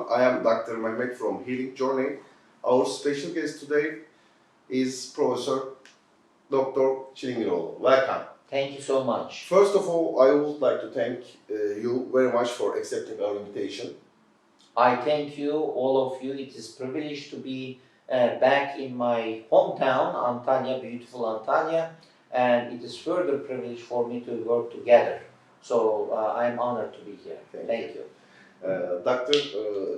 I am Dr. MEHMET from Healing Journey. Our special guest today is Professor Dr. CILINGIROGLU. Welcome. Thank you so much. First of all, I would like to thank you very much for accepting our invitation. I thank you, all of you. It is a privilege to be back in my hometown, Antalya, beautiful Antalya, and it is further privilege for me to work together. So I am honored to be here. Thank you. Dr.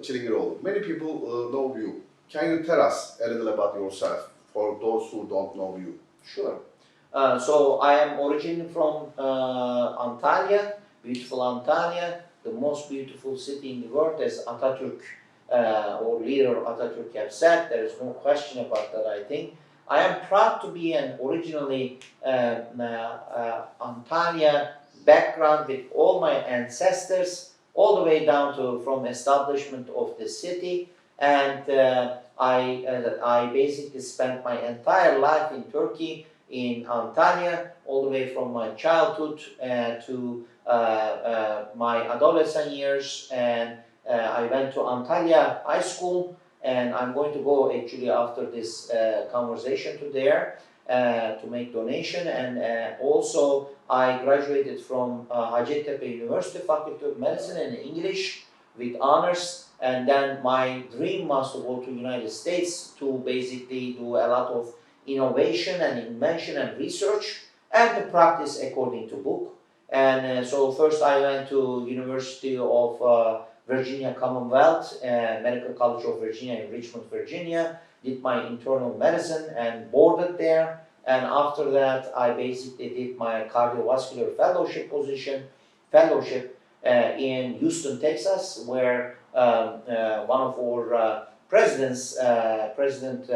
CILINGIROGLU, many people know you. Can you tell us a little about yourself for those who don't know you? Sure. So I am originally from Antalya, beautiful Antalya, the most beautiful city in the world, as Atatürk or leader Atatürk have said. There is no question about that, I think. I am proud to be an originally Antalya background with all my ancestors, all the way down to from establishment of the city, and I basically spent my entire life in Turkey, in Antalya, all the way from my childhood to my adolescent years, and I went to Antalya High School, and I'm going to go actually after this conversation to there to make donation, and also I graduated from Hacettepe University Faculty of Medicine and English with honors, and then my dream was to go to United States to basically do a lot of innovation and invention and research and to practice according to book. And so first I went to University of Virginia Commonwealth, Medical College of Virginia in Richmond, Virginia, did my internal medicine and boarded there. And after that, I basically did my cardiovascular fellowship in Houston, Texas, where one of our presidents, President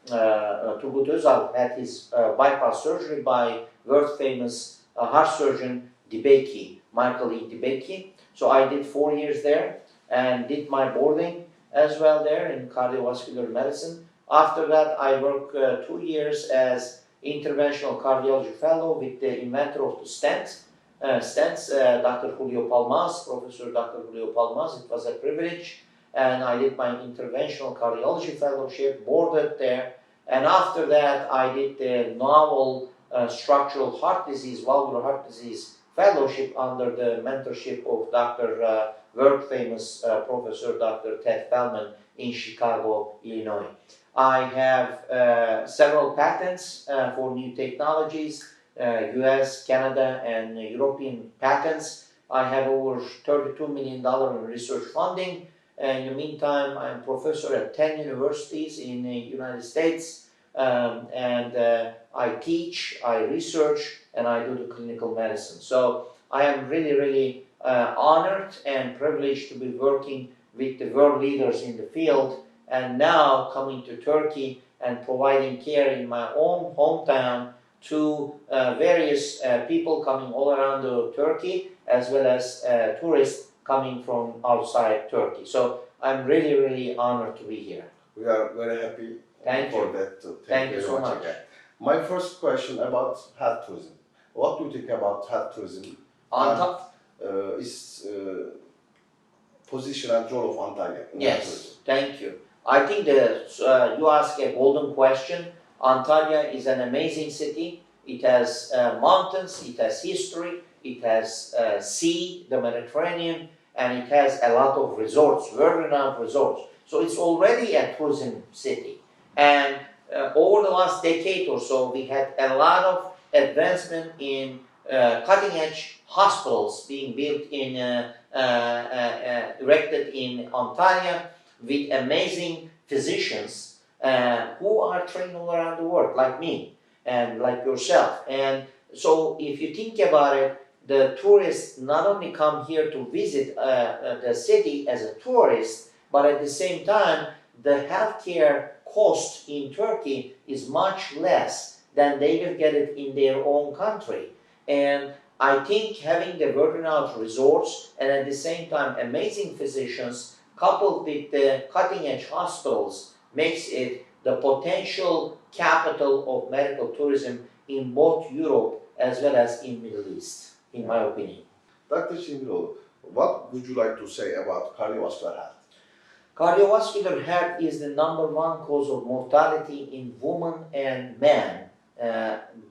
Turgut Özal, had his bypass surgery by world-famous heart surgeon Debeki, Michael E. Debeki. So I did 4 years there and did my boarding as well there in cardiovascular medicine. After that, I worked 2 years as interventional cardiology fellow with the inventor of the stents, Dr. Julio Palmas, Professor Dr. Julio Palmas. It was a privilege, and I did my interventional cardiology fellowship, boarded there, and after that, I did the novel structural heart disease, valvular heart disease fellowship under the mentorship of Dr. world-famous Professor Dr. Ted Feldman in Chicago, Illinois. I have several patents for new technologies, US, Canada, and European patents. I have over $32 million in research funding. In the meantime, I'm professor at 10 universities in the United States, and I teach, I research, and I do the clinical medicine. So I am really, really honored and privileged to be working with the world leaders in the field, and now coming to Turkey and providing care in my own hometown to various people coming all around Turkey, as well as tourists coming from outside Turkey. So I'm really, really honored to be here. We are very happy for that. Thank you so much. Again. My first question about health tourism. What do you think about health tourism? Is position and role of Antalya? Yes, thank you. I think that you ask a golden question. Antalya is an amazing city. It has mountains, it has history, it has sea, the Mediterranean, and it has a lot of resorts, world-renowned resorts. So it's already a tourism city. And over the last decade or so, we had a lot of advancement in cutting-edge hospitals being built in, erected in Antalya with amazing physicians who are trained all around the world, like me and like yourself. And so if you think about it, the tourists not only come here to visit the city as a tourist, but at the same time, the healthcare cost in Turkey is much less than they will get it in their own country. And I think having the world-renowned resorts and at the same time amazing physicians coupled with the cutting-edge hospitals makes it the potential capital of medical tourism in both Europe as well as in Middle East, in my opinion. Dr. CILINGIROGLU, what would you like to say about cardiovascular health? Cardiovascular health is the number one cause of mortality in women and men,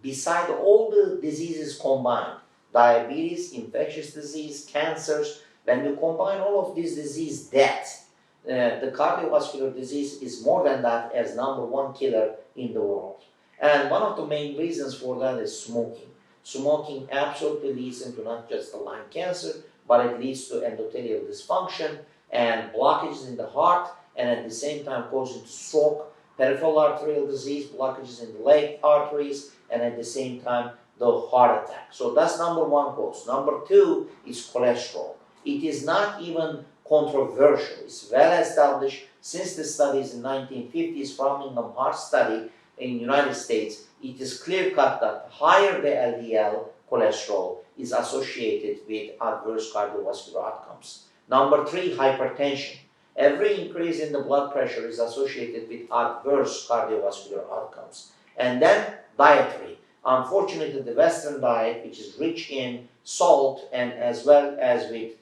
beside all the diseases combined, diabetes, infectious disease, cancers. When you combine all of these disease deaths, the cardiovascular disease is more than that as number one killer in the world. And one of the main reasons for that is smoking. Smoking absolutely leads into not just the lung cancer, but it leads to endothelial dysfunction and blockages in the heart, and at the same time causing stroke, peripheral arterial disease, blockages in the leg arteries, and at the same time the heart attack. So that's number one cause. Number two is cholesterol. It is not even controversial. It's well established since the studies in 1950s, Framingham Heart Study in the United States. It is clear-cut that higher the LDL cholesterol is associated with adverse cardiovascular outcomes. Number three, hypertension. Every increase in the blood pressure is associated with adverse cardiovascular outcomes. And then dietary. Unfortunately, the Western diet, which is rich in salt and as well as with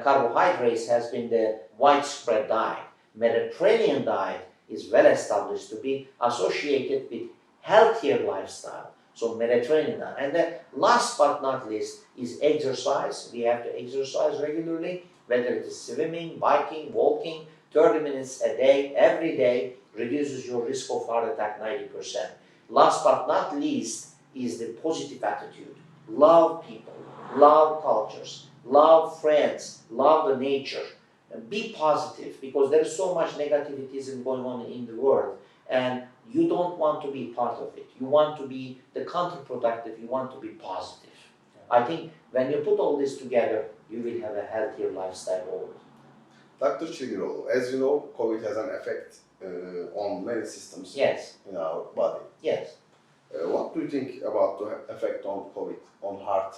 carbohydrates, has been the widespread diet. Mediterranean diet is well established to be associated with healthier lifestyle. So Mediterranean diet. And then last but not least is exercise. We have to exercise regularly, whether it is swimming, biking, walking, 30 minutes a day, every day, reduces your risk of heart attack 90%. Last but not least is the positive attitude. Love people, love cultures, love friends, love the nature. And be positive, because there is so much negativism going on in the world, and you don't want to be part of it. You want to be the counterproductive, you want to be positive. I think when you put all this together, you will have a healthier lifestyle overall. Dr. Çilingiroglu, as you know, COVID has an effect on many systems Yes. in our body. Yes. What do you think about the effect on COVID on heart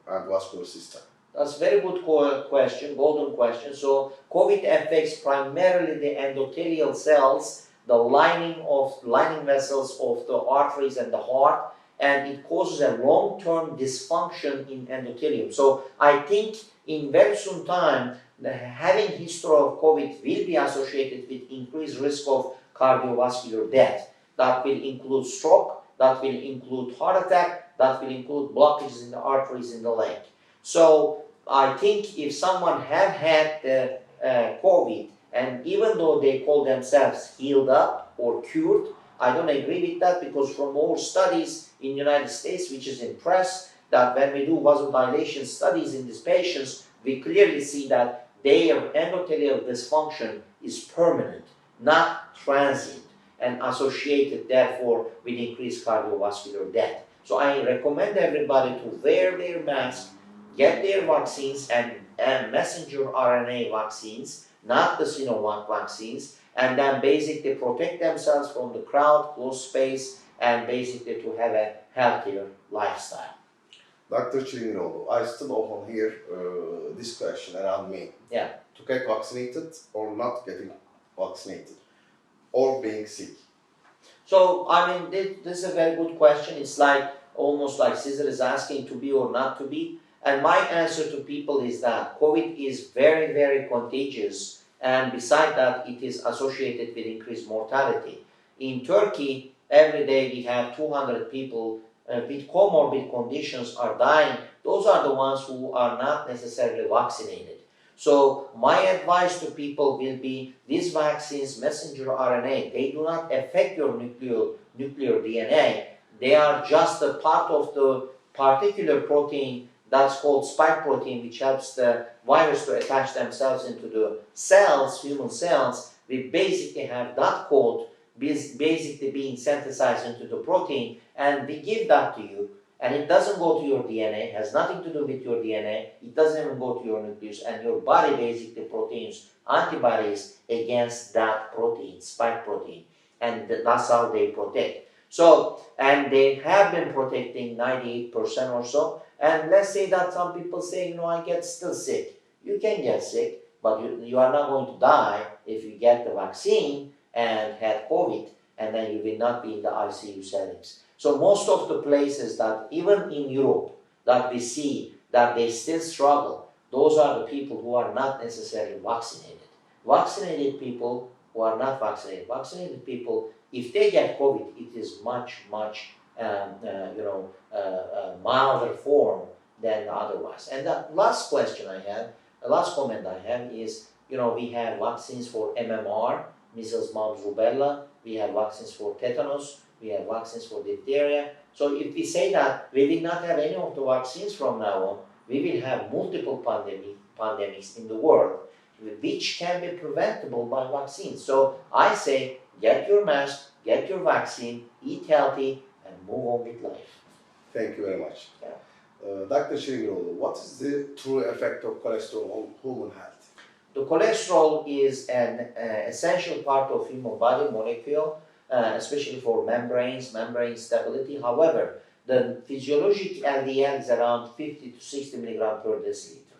and vascular system? That's a very good question, golden question. So COVID affects primarily the endothelial cells, the lining vessels of the arteries and the heart, and it causes a long-term dysfunction in endothelium. So I think in very soon time, having history of COVID will be associated with increased risk of cardiovascular death. That will include stroke, that will include heart attack, that will include blockages in the arteries in the leg. So I think if someone have had the COVID, and even though they call themselves healed up or cured, I don't agree with that, because from all studies in the United States, which is in press, that when we do vasodilation studies in these patients, we clearly see that their endothelial dysfunction is permanent, not transient, and associated therefore with increased cardiovascular death. So I recommend everybody to wear their mask, get their vaccines and messenger RNA vaccines, not the Sinovac vaccines, and then basically protect themselves from the crowd, close space, and basically to have a healthier lifestyle. Dr. Çilingiroglu, I still often hear this question around me. Yeah. To get vaccinated or not getting vaccinated, or being sick. So, I mean, this is a very good question. It's like, almost like Caesar is asking to be or not to be. And my answer to people is that COVID is very, very contagious, and beside that, it is associated with increased mortality. In Turkey, every day we have 200 people with comorbid conditions are dying. Those are the ones who are not necessarily vaccinated. So my advice to people will be, these vaccines, messenger RNA, they do not affect your nuclear DNA. They are just a part of the particular protein that's called spike protein, which helps the virus to attach themselves into the cells, human cells. We basically have that code basically being synthesized into the protein, and we give that to you, and it doesn't go to your DNA, has nothing to do with your DNA, it doesn't even go to your nucleus, and your body basically proteins antibodies against that protein, spike protein, and that's how they protect. So, and they have been protecting 98% or so, and let's say that some people say, you know, I get still sick. You can get sick, but you are not going to die if you get the vaccine and had COVID, and then you will not be in the ICU settings. So most of the places that, even in Europe, that we see that they still struggle, those are the people who are not necessarily vaccinated. vaccinated people who are not vaccinated. Vaccinated people, if they get COVID, it is much, much milder form than otherwise. And the last question I have, the last comment I have is, we have vaccines for MMR, measles, mumps, rubella. We have vaccines for tetanus. We have vaccines for diphtheria. So if we say that we will not have any of the vaccines from now on, we will have multiple pandemics in the world, which can be preventable by vaccines. So I say, get your mask, get your vaccine, eat healthy, and move on with life. Thank you very much. Yeah. Dr. Şiringiroğlu, what is the true effect of cholesterol on human health? The cholesterol is an essential part of human body molecule, especially for membrane stability. However, the physiologic LDL is around 50 to 60 milligram per deciliter.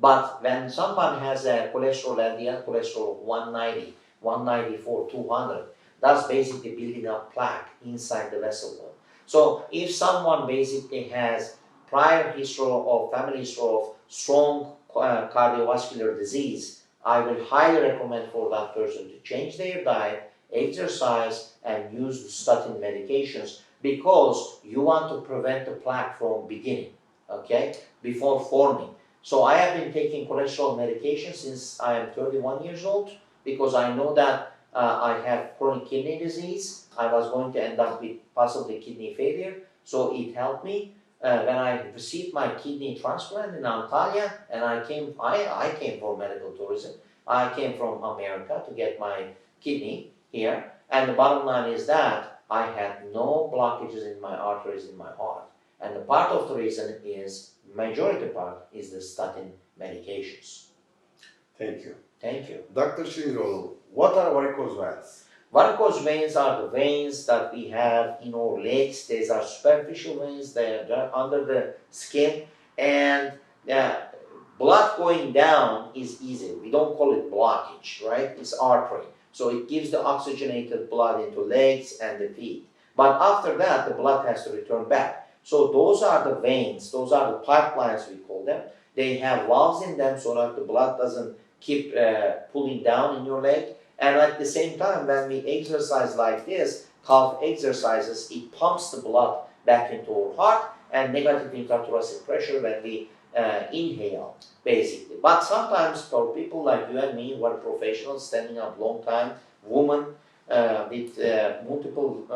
But when someone has a cholesterol LDL, cholesterol of 190, 194, 200, that's basically building up plaque inside the vessel wall. So if someone basically has prior history or family history of strong cardiovascular disease, I will highly recommend for that person to change their diet, exercise, and use the statin medications, because you want to prevent the plaque from beginning, okay, before forming. So I have been taking cholesterol medication since I am 31 years old, because I know that I have chronic kidney disease. I was going to end up with possibly kidney failure, so it helped me. When I received my kidney transplant in Antalya, and I came for medical tourism. I came from America to get my kidney here, and the bottom line is that I had no blockages in my arteries in my heart. And the part of the reason is, majority part is the statin medications. Thank you. Thank you. Dr. Şiringiroğlu, what are varicose veins? Varicose veins are the veins that we have in our legs. These are superficial veins. They're under the skin, and blood going down is easy. We don't call it blockage, right? It's artery. So it gives the oxygenated blood into legs and the feet. But after that, the blood has to return back. So those are the veins. Those are the pipelines, we call them. They have valves in them so that the blood doesn't keep pulling down in your leg. And at the same time, when we exercise like this, calf exercises, it pumps the blood back into our heart, and negative intrathoracic pressure when we inhale, basically. But sometimes for people like you and me, who are professionals, standing up long time, women with multiple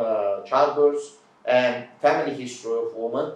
childbirths, and family history of women,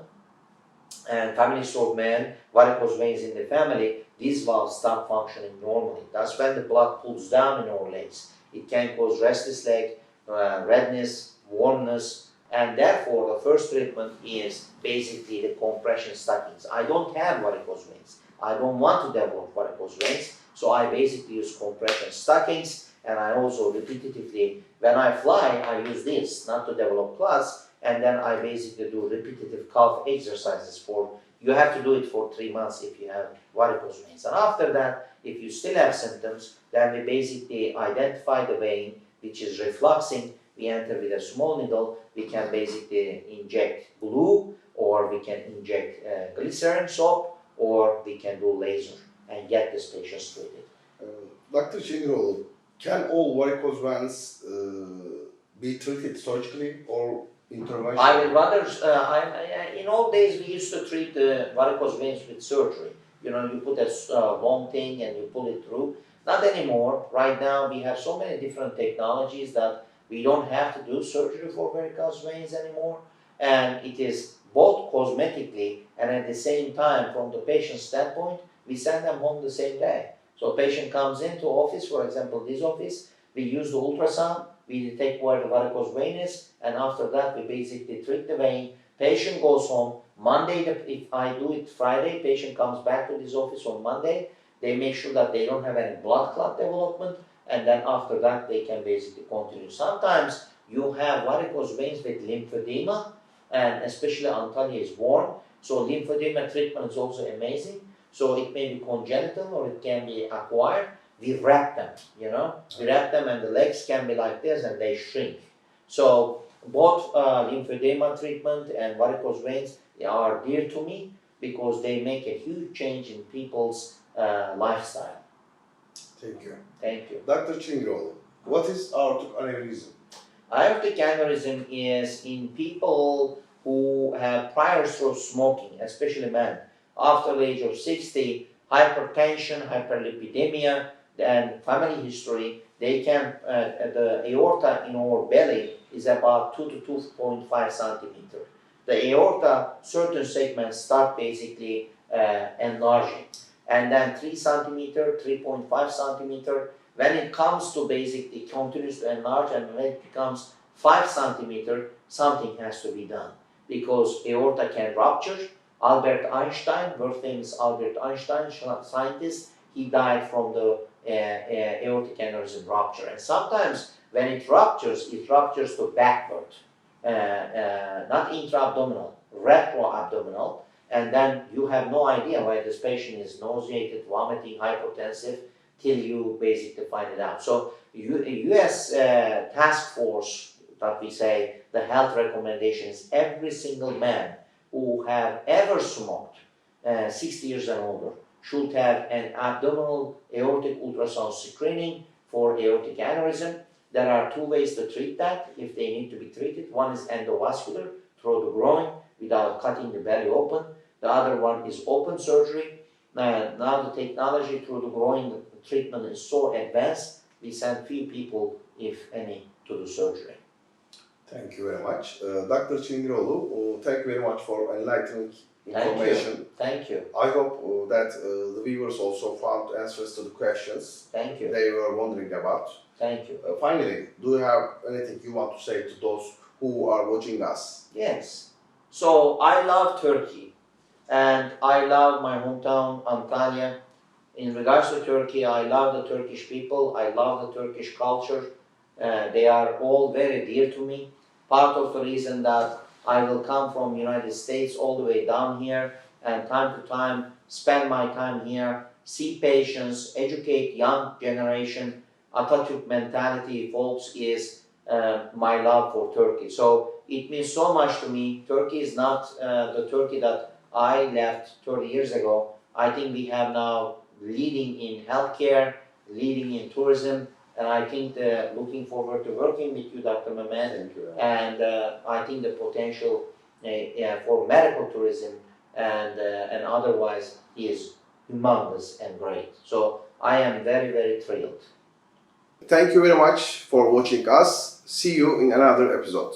and family history of men, varicose veins in the family, these valves stop functioning normally. That's when the blood pulls down in our legs. It can cause restless leg, redness, warmness, and therefore the first treatment is basically the compression stockings. I don't have varicose veins. I don't want to develop varicose veins, so I basically use compression stockings, and I also repetitively, when I fly, I use this, not to develop clots, and then I basically do repetitive calf exercises for, you have to do it for 3 months if you have varicose veins. And after that, if you still have symptoms, then we basically identify the vein which is refluxing. We enter with a small needle. We can basically inject glue, or we can inject glycerin soap, or we can do laser and get this patient treated. Dr. Şiringiroğlu, can all varicose veins be treated surgically or intervention? I would rather, in old days we used to treat the varicose veins with surgery. You know, you put a long thing and you pull it through. Not anymore. Right now we have so many different technologies that we don't have to do surgery for varicose veins anymore. And it is both cosmetically and at the same time, from the patient's standpoint, we send them home the same day. So a patient comes into office, for example, this office, we use the ultrasound, we detect where the varicose vein is, and after that we basically treat the vein. Patient goes home. Monday, if I do it Friday, patient comes back to this office on Monday. They make sure that they don't have any blood clot development, and then after that they can basically continue. Sometimes you have varicose veins with lymphedema, and especially Antalya is born, so lymphedema treatment is also amazing. So it may be congenital or it can be acquired. We wrap them, you know, we wrap them, and the legs can be like this and they shrink. So both lymphedema treatment and varicose veins are dear to me, because they make a huge change in people's lifestyle. Thank you. Thank you. Dr. Çilingiroğlu, what is aortic aneurysm? Aortic aneurysm is in people who have prior to smoking, especially men, after the age of 60, hypertension, hyperlipidemia, and family history. They can, the aorta in our belly is about 2 to 2.5 centimeter. The aorta, certain segments start basically enlarging. And then 3 centimeter, 3.5 centimeter. When it comes to basically continues to enlarge, and when it becomes 5 centimeter, something has to be done. Because aorta can rupture. Albert Einstein, world famous Albert Einstein, scientist, he died from the aortic aneurysm rupture. And sometimes when it ruptures to backward, not intra-abdominal, retro-abdominal, and then you have no idea why this patient is nauseated, vomiting, hypotensive, till you basically find it out. So U.S. task force, that we say, the health recommendations, every single man who have ever smoked, 60 years and older, should have an abdominal aortic ultrasound screening for aortic aneurysm. There are 2 ways to treat that if they need to be treated. One is endovascular, through the groin, without cutting the belly open. The other one is open surgery. Now the technology through the groin, the treatment is so advanced, we send few people, if any, to the surgery. Thank you very much. Dr. Çilingiroğlu, thank you very much for enlightening information. Thank you. I hope that the viewers also found answers to the questions Thank you. they were wondering about. Thank you. Finally, do you have anything you want to say to those who are watching us? Yes. So I love Turkey and I love my hometown, Antalya. In regards to Turkey, I love the Turkish people. I love the Turkish culture. They are all very dear to me. Part of the reason that I will come from United States all the way down here and time to time spend my time here, see patients, educate young generation. Atatürk mentality, folks, is my love for Turkey. So it means so much to me. Turkey is not the Turkey that I left 30 years ago. I think we have now leading in healthcare, leading in tourism, and I think looking forward to working with you, Dr. MEHMET. Thank you. And I think the potential for medical tourism and otherwise is humongous and great. So I am very, very thrilled. Thank you very much for watching us. See you in another episode.